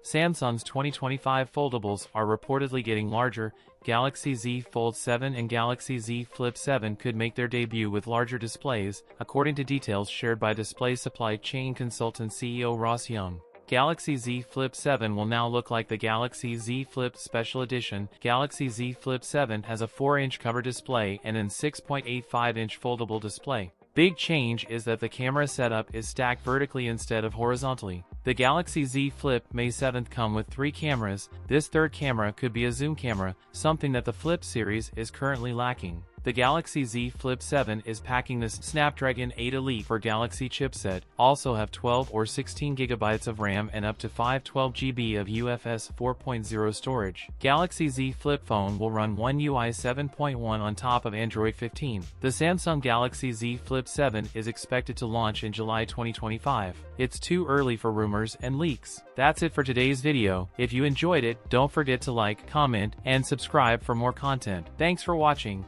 Samsung's 2025 foldables are reportedly getting larger. Galaxy Z Fold 7 and Galaxy Z Flip 7 could make their debut with larger displays, according to details shared by display supply chain consultant CEO Ross Young. Galaxy Z Flip 7 will now look like the Galaxy Z Flip Special Edition. Galaxy Z Flip 7 has a 4-inch cover display and a 6.85-inch foldable display. Big change is that the camera setup is stacked vertically instead of horizontally. The Galaxy Z Flip May 7th come with 3 cameras. This third camera could be a zoom camera, something that the Flip series is currently lacking. The Galaxy Z Flip 7 is packing this Snapdragon 8 Elite for Galaxy chipset, also have 12 or 16 GB of RAM and up to 512 GB of UFS 4.0 storage. Galaxy Z Flip phone will run One UI 7.1 on top of Android 15. The Samsung Galaxy Z Flip 7 is expected to launch in July 2025. It's too early for rumors and leaks. That's it for today's video. If you enjoyed it, don't forget to like, comment, and subscribe for more content. Thanks for watching.